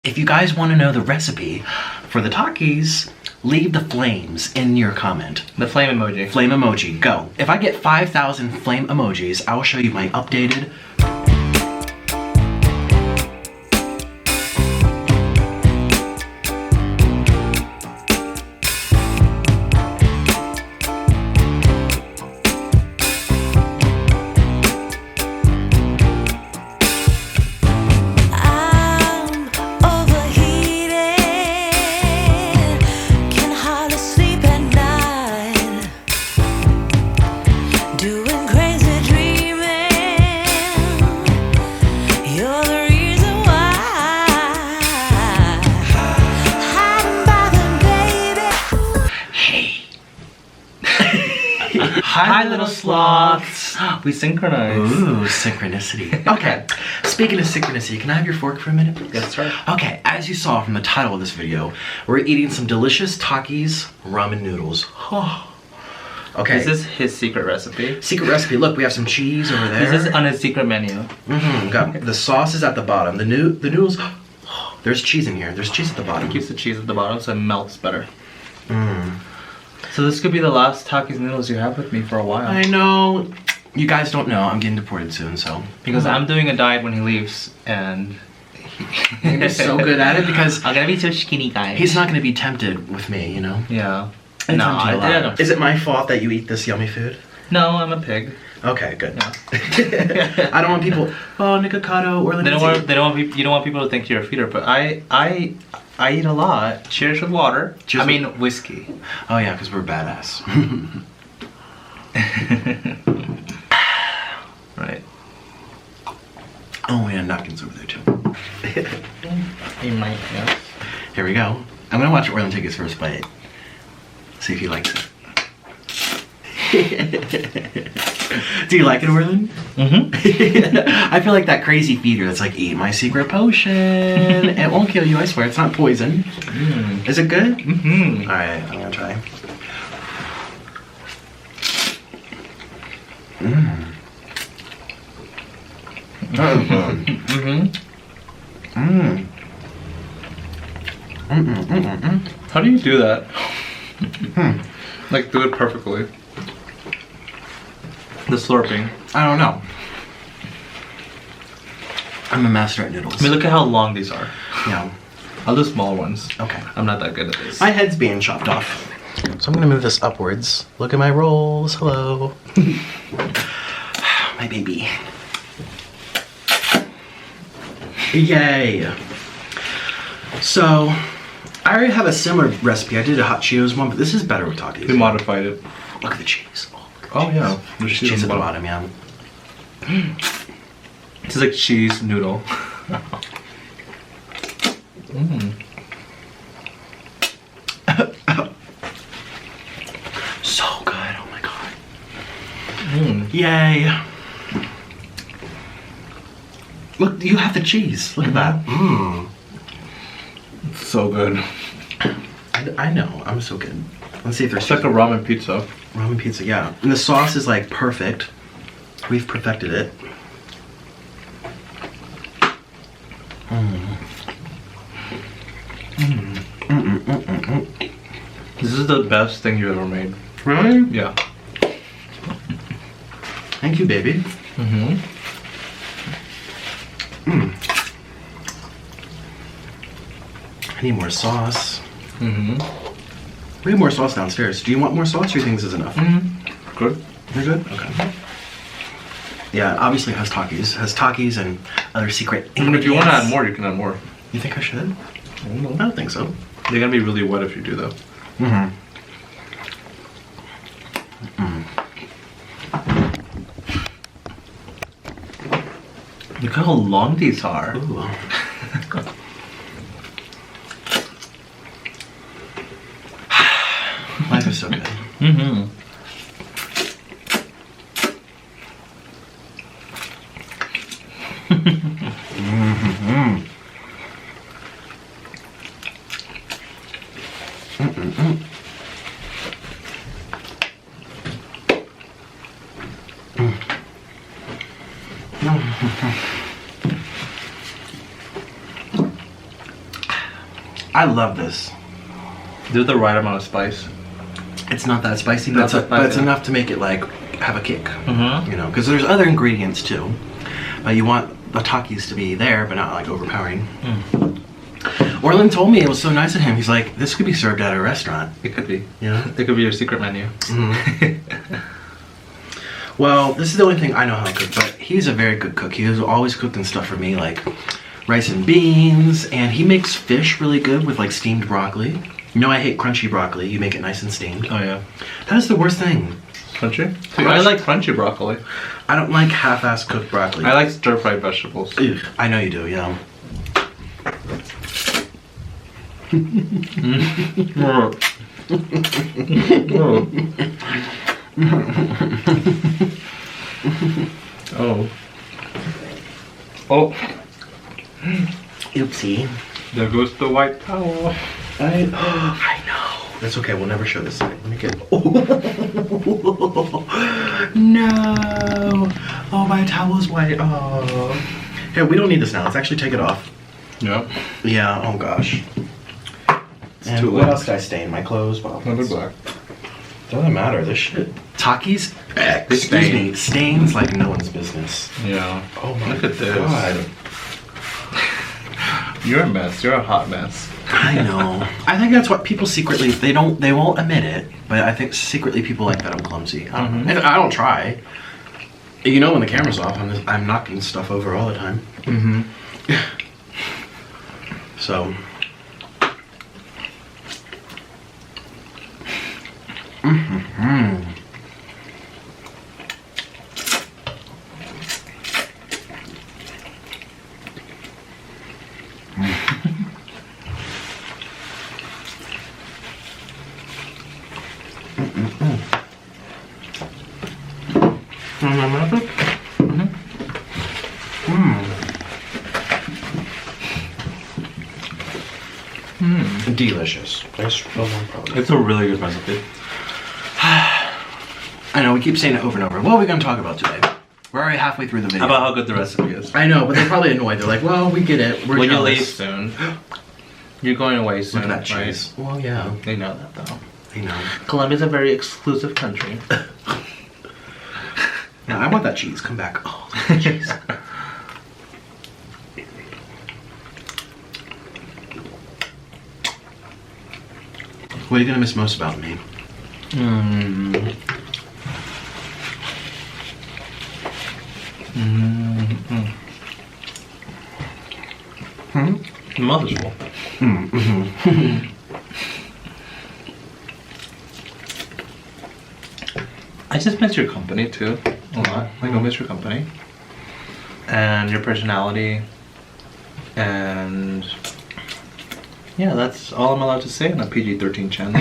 If you guys want to know the recipe for the Takis, leave the flames in your comment. The flame emoji. Flame emoji, go. If I get 5,000 flame emojis, I will show you my updated Hi, little sloths. We synchronized. Ooh, synchronicity. Okay, speaking of synchronicity, can I have your fork for a minute, please? Yes, sir. Okay, as you saw from the title of this video, we're eating some delicious Takis ramen noodles. Okay. Is this his secret recipe? Secret recipe. Look, we have some cheese over there. This is on his secret menu. Got the sauce is at the bottom. The noodles. There's cheese in here. There's cheese at the bottom. It keeps the cheese at the bottom so it melts better. So this could be the last Takis noodles you have with me for a while. I know. You guys don't know. I'm getting deported soon, so. Because I'm doing a diet when he leaves, and he's so good at it because I'm gonna be so skinny, guys. He's not gonna be tempted with me, you know. Yeah. No, I don't. Is it my fault that you eat this yummy food? No, I'm a pig. Okay, good. Yeah. I don't want people. Oh, Nikocado, Orlin. You don't want people to think you're a feeder, but I eat a lot. Cheers with water. Cheers whiskey. Oh yeah, because we're badass. Right. Oh yeah, napkins over there too. You might, yeah. Here we go. I'm gonna watch Orlin take his first bite. See if he likes it. Do you like it, Orlin? Mm-hmm. I feel like that crazy feeder that's like, eat my secret potion. It won't kill you, I swear. It's not poison. Is it good? Mm-hmm. Alright, I'm gonna try. How do you do that? Like, do it perfectly. The slurping. I don't know. I'm a master at noodles. I mean, look at how long these are. Yeah. I'll do small ones. Okay. I'm not that good at this. My head's being chopped off. So I'm gonna move this upwards. Look at my rolls. Hello. My baby. Yay. So, I already have a similar recipe. I did a hot Cheetos one, but this is better with Takis. We modified it. Look at the cheese. Oh yeah. There's cheese at the bottom, yeah. It's like cheese noodle. So good, oh my god. Yay. Look, you have the cheese. Look at that. It's so good. I know, I'm so good. Let's see if there's It's like a ramen pizza. Ramen pizza, yeah. And the sauce is like perfect. We've perfected it. This is the best thing you ever made. Really? Yeah. Thank you, baby. I need more sauce. We have more sauce downstairs. Do you want more sauce or do you think this is enough? Good. You're good? Okay. Yeah, obviously it has Takis. It has Takis and other secret ingredients. And if you want to add more, you can add more. You think I should? I don't know. I don't think so. They're gonna be really wet if you do though. Look how long these are. Ooh. Life is so good. I love this. Do the right amount of spice. It's not that spicy, Not that but it's spicy. enough to make it like have a kick. Mm-hmm. You know, because there's other ingredients too, but you want the Takis to be there, but not like overpowering. Orlin told me, it was so nice of him. He's like, this could be served at a restaurant. It could be. Yeah. It could be your secret menu. Well, this is the only thing I know how to cook, but he's a very good cook. He has always cooking stuff for me, like rice and beans, and he makes fish really good with like steamed broccoli. You know I hate crunchy broccoli. You make it nice and steamed. Oh yeah. That is the worst thing. Crunchy? See, I like crunchy broccoli. I don't like half-ass cooked broccoli. I like stir-fried vegetables. Ugh, I know you do, yeah. Oh. Oh. Oopsie. There goes the white towel. I know. That's okay. We'll never show this side. Let me get. No. Oh, my towel's white. Oh. Here, we don't need this now. Let's actually take it off. Yeah. Yeah. Oh gosh. And too what late. else did I stain? My clothes. Well, Another black. doesn't matter. This shit. Takis. They Excuse stain. me. Stains like no one's business. Yeah. Oh my Look at this. God. You're a mess. You're a hot mess. I know. I think that's what people secretly they won't admit it, but I think secretly people like that I'm clumsy. I don't know. And I don't try. You know when the camera's off, I'm knocking stuff over all the time. Mm-hmm. So. Delicious. It's a really good recipe. I know we keep saying it over and over. What are we going to talk about today? We're already halfway through the video. How about how good the recipe is? I know, but they're probably annoyed. They're like, "Well, we get it. We're When you jealous." leave soon. You're going away soon, Look at that right? cheese. Well, yeah, They know that though. I know. Colombia's a very exclusive country. Now I want that cheese. Come back. Oh, look at that cheese. What are you gonna miss most about me? The mouth is full. I just miss your company too, a lot. Like I miss your company. And your personality. And yeah, that's all I'm allowed to say on a PG-13 channel.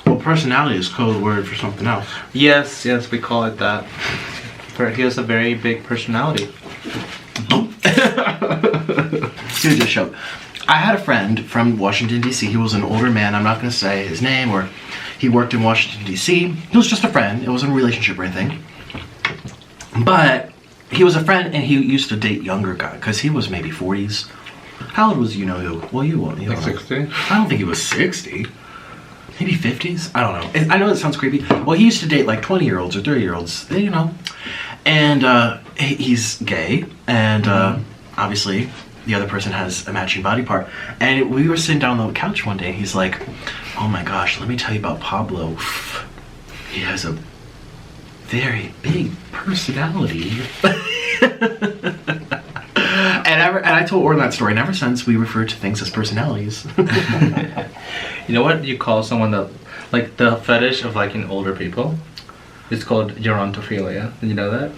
Well, personality is code word for something else. Yes, we call it that. He has a very big personality. Here's a show. I had a friend from Washington, D.C. He was an older man. I'm not going to say his name, or he worked in Washington, D.C. He was just a friend. It wasn't a relationship or anything. But he was a friend, and he used to date younger guy because he was maybe 40s. How old was you know who? Well, you won't. Like 60? I don't think he was 60. Maybe 50s? I don't know. I know that sounds creepy. Well, he used to date like 20-year-olds or 30-year-olds, you know. And he's gay, and obviously the other person has a matching body part. And we were sitting down on the couch one day, and he's like, "Oh my gosh, let me tell you about Pablo. He has a very big personality." And I told Orlin that story, and ever since we refer to things as personalities. You know what you call someone that, like the fetish of liking older people? It's called gerontophilia. Did you know that?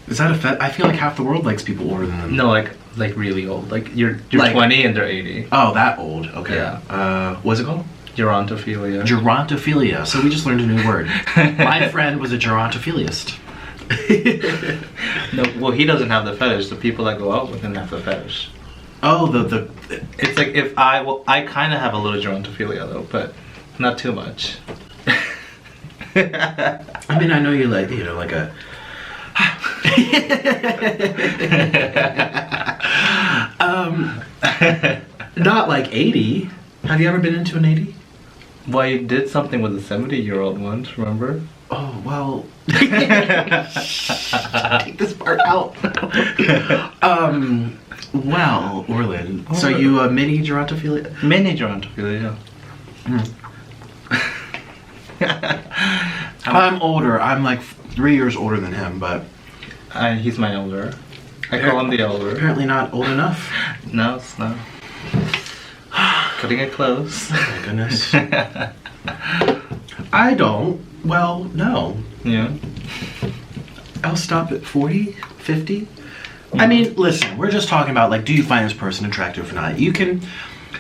Is that a I feel like half the world likes people older than them. No, like really old. Like you're Like- 20 and they're 80. Oh, that old. Okay. Yeah. What's it called? Gerontophilia. Gerontophilia. So we just learned a new word. My friend was a gerontophilist. No, well, he doesn't have the fetish. The people that go out with him have the fetish. Oh, the It's like if I kind of have a little gerontophilia though, but not too much. I mean, I know you like, you know, like a 80. Have you ever been into an 80? Well, you did something with a 70-year-old once, remember? Oh, well. Take this part out. Well, Orlin. So you mini gerontophilia? Mini gerontophilia, I'm older. I'm like 3 years older than him, but he's my elder. I call him the elder. apparently not old enough. No, it's not. Cutting it close. Oh my goodness. I don't. Well, no. Yeah. I'll stop at 40, 50. I mean, listen, we're just talking about, like, do you find this person attractive or not? You can...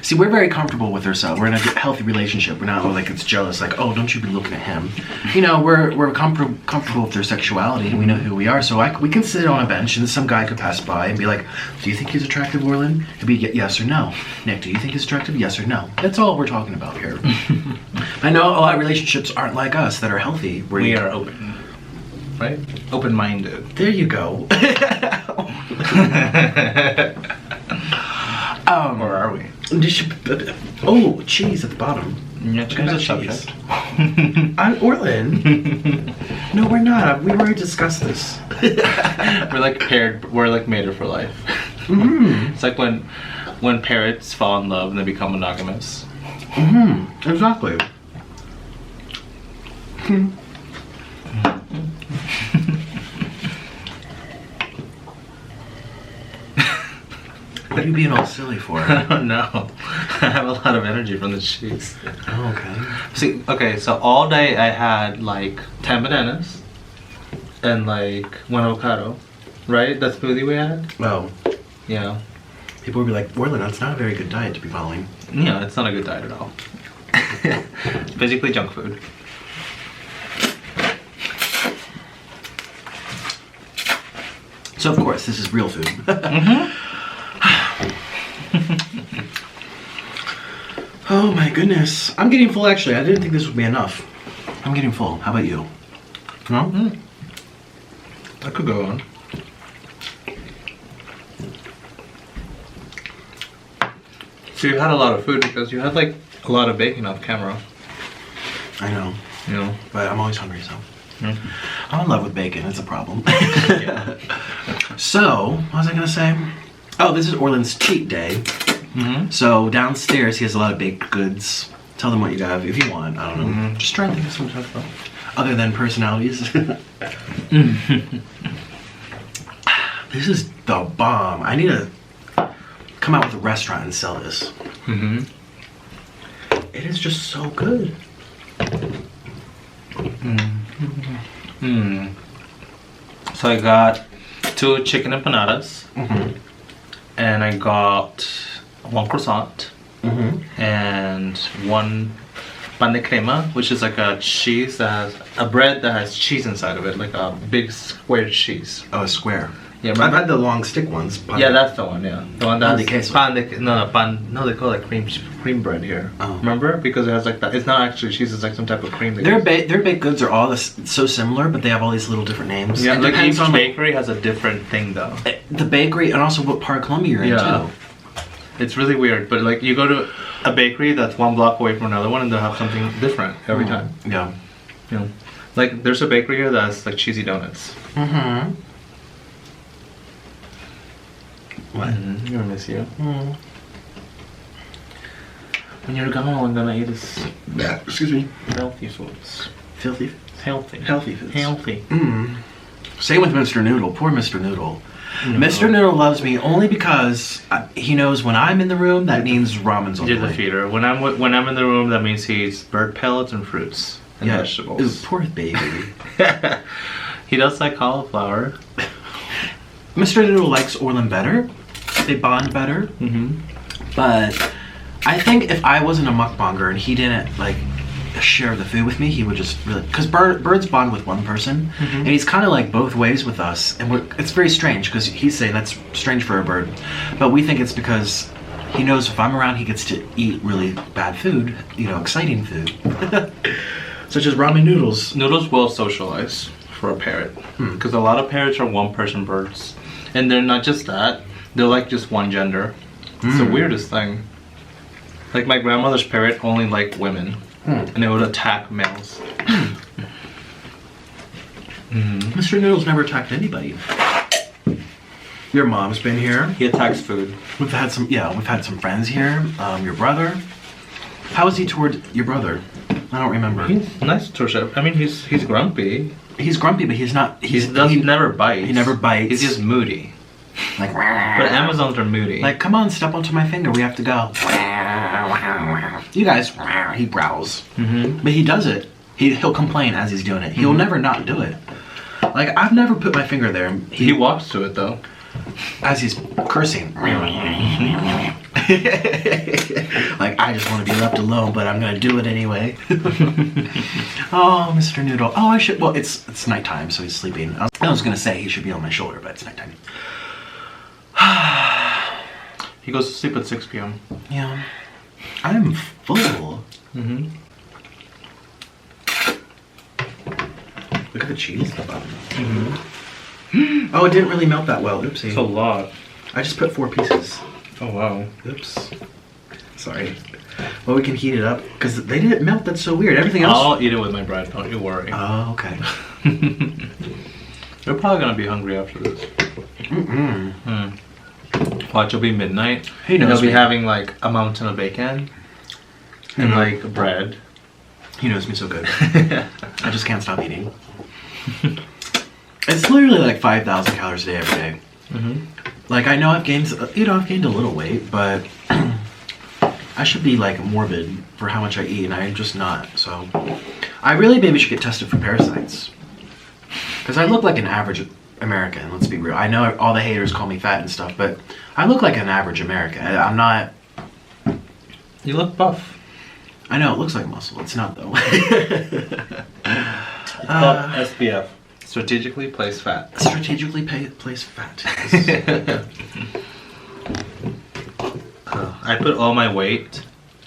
See, we're very comfortable with ourselves. We're in a healthy relationship. We're not like it's jealous, like, oh, don't you be looking at him. You know, we're comfortable with their sexuality, and we know who we are. So we can sit on a bench, and some guy could pass by and be like, do you think he's attractive, Orlin? It'd be yes or no. Nick, do you think he's attractive? Yes or no. That's all we're talking about here. I know a lot of relationships aren't like us that are healthy. We are open. Right? Open-minded. There you go. Or are we? Oh, cheese at the bottom. Yeah, change the subject. I'm Orlin. No, we're not. We already discussed this. We're like paired. We're like mated for life. It's like when parrots fall in love and they become monogamous. Exactly. What are you being all silly for? I don't know. I have a lot of energy from the cheese. Oh, okay. See, okay, so all day I had like 10 bananas and like 1 avocado, right? That smoothie we had? Well, Yeah. people would be like, Orlin, that's not a very good diet to be following. Yeah, it's not a good diet at all. It's basically junk food. So, of course, this is real food. Oh my goodness. I'm getting full actually. I didn't think this would be enough. I'm getting full. How about you? No? That could go on. So you had a lot of food because you had like a lot of bacon off camera. I know. You know? But I'm always hungry, so. Mm. I'm in love with bacon. It's a problem. Yeah. So, what was I going to say? Oh, this is Orlin's cheat day. So downstairs he has a lot of baked goods. Tell them what you have if you want. I don't know. Just trying to think of some stuff about other than personalities. This is the bomb. I need to come out with a restaurant and sell this. It is just so good. So I got 2 chicken empanadas. And I got 1 croissant and 1 pan de crema, which is like a cheese that has a bread that has cheese inside of it, like a big square cheese. Oh, a square. Yeah, I've remember? had the long stick ones. Yeah, that's the one. Yeah, the one Pan that's de queso. No, they call it cream bread here. Oh. Remember? Because it has like that. It's not actually cheese. It's like some type of cream. Their baked goods are all so similar, but they have all these little different names. Yeah, It like depends each on bakery has a different thing though. the bakery and also what part of Columbia you're in Yeah. too. It's really weird, but like you go to a bakery that's 1 block away from another one, and they'll have something different every time. Yeah. You know, like there's a bakery here that's like cheesy donuts. What? I'm gonna miss you. When you're gone, all I'm gonna eat is Yeah. Excuse me. healthy foods. Filthy. Healthy. Healthy foods. Healthy. Same with Mr. Noodle. Poor Mr. Noodle. No. Mr. Noodle loves me only because he knows when I'm in the room, that means ramen's on You're the the way. feeder. When I'm in the room, that means he eats bird pellets and fruits and Ooh, vegetables. poor baby. He does like cauliflower. Mr. Noodle likes Orlin better. They bond better. But I think if I wasn't a mukbanger and he didn't like share the food with me, he would just really, because birds bond with one person, and he's kind of like both ways with us, and it's very strange because he's saying that's strange for a bird, but we think it's because he knows if I'm around he gets to eat really bad food, you know, exciting food. Such as ramen noodles. Noodles will socialize for a parrot because a lot of parrots are 1-person birds, and they're not just that. They're like just one gender. It's the weirdest thing. Like my grandmother's parrot only liked women, and it would attack males. Mr. Noodles never attacked anybody. Your mom's been here. He attacks food. We've had some friends here. Your brother. How is he toward your brother? I don't remember. He's nice to worship. I mean, he's grumpy. He's grumpy, but he's not. He never bites. He never bites. He's just moody. Like, but Amazons are moody. Like, come on, step onto my finger. We have to go. You guys, he growls. But he does it. He'll complain as he's doing it. He'll never not do it. Like, I've never put my finger there. He walks to it though. As he's cursing. Like, I just want to be left alone, but I'm gonna do it anyway. Oh, Mr. Noodle. Oh, I should. Well, it's nighttime, so he's sleeping. I was gonna say he should be on my shoulder, but it's nighttime. He goes to sleep at 6 p.m. Yeah, I'm full. Look at the cheese. Oh, it didn't really melt that well. Oopsie. It's a lot. I just put 4 pieces. Oh wow. Oops. Sorry. Well, we can heat it up because they didn't melt. That's so weird. Everything else. I'll eat it with my bread. Don't you worry. Oh, okay. You're probably gonna be hungry after this. Watch, it'll be midnight. He knows He'll be me. having like a mountain of bacon and like bread. He knows me so good. I just can't stop eating. It's literally like 5,000 calories a day every day. Like, I know I've gained a little weight, but I should be like morbid for how much I eat, and I'm just not. So I really maybe should get tested for parasites, because I look like an average American. Let's be real. I know all the haters call me fat and stuff, but I look like an average American. I'm not. You look buff. I know it looks like muscle. It's not though. It's called SPF. Strategically placed fat. Strategically placed fat. I put all my weight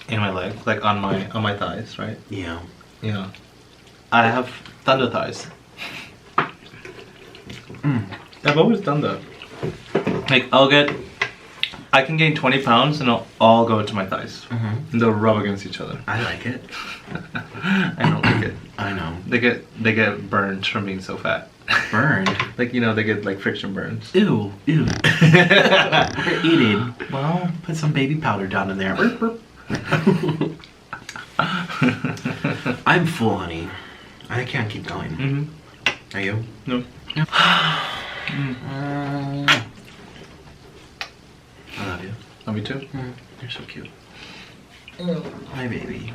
in my leg, like on my thighs, right? Yeah. Yeah. I have thunder thighs. I've always done that. Like I can gain 20 pounds and it'll all go to my thighs. And they'll rub against each other. I like it. I don't like it. I know. They get burned from being so fat. Burned? Like, you know, they get like friction burns. Ew. We're eating. Well, Put some baby powder down in there. I'm full, honey. I can't keep going. Are you? No. I love you. Love you too. You're so cute. My baby.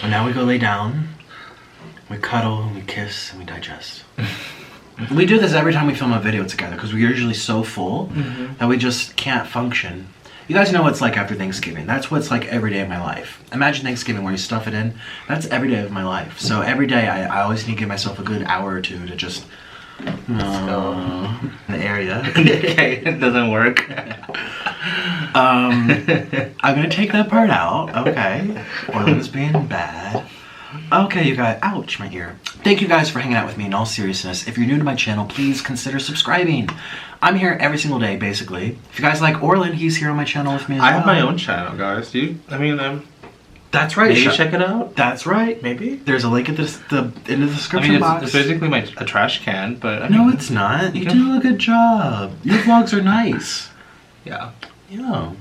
And now we go lay down, we cuddle, and we kiss, and we digest. We do this every time we film a video together because we're usually so full that we just can't function. You guys know what it's like after Thanksgiving. That's what it's like every day of my life. Imagine Thanksgiving where you stuff it in. That's every day of my life. So every day I always need to give myself a good hour or two to just in the area. Okay, it doesn't work. I'm gonna take that part out. Okay. Orlin's being bad. Okay, you guys. Ouch, my ear. Thank you guys for hanging out with me in all seriousness. If you're new to my channel, please consider subscribing. I'm here every single day, basically. If you guys like Orlin, he's here on my channel with me as well. I have my own channel, guys. That's right. Maybe check it out. That's right. Maybe. There's a link in the description box. It's basically a trash can, but no, it's not. You do a good job. Your vlogs are nice. Yeah. Yeah.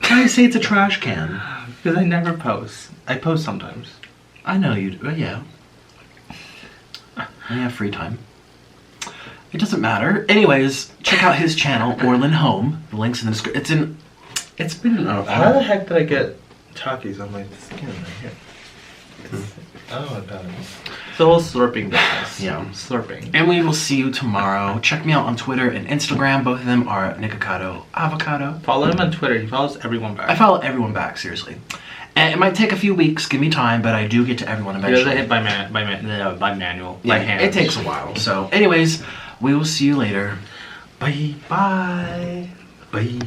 Why do you say it's a trash can? Because I never post. I post sometimes. I know you do. Yeah. When you have free time. It doesn't matter. Anyways, check out his channel, Orlin Home. The link's in the description. It's been. How the heck did I get Takis on my skin right here? Oh, God. It's the whole slurping business. Yeah. Slurping. And we will see you tomorrow. Check me out on Twitter and Instagram. Both of them are Nikocado, Avocado. Follow him on Twitter. He follows everyone back. I follow everyone back, seriously. And it might take a few weeks. Give me time, but I do get to everyone He eventually. doesn't hit by manual. Yeah, By hand. it takes a while. So, anyways, we will see you later. Bye. Bye. Bye.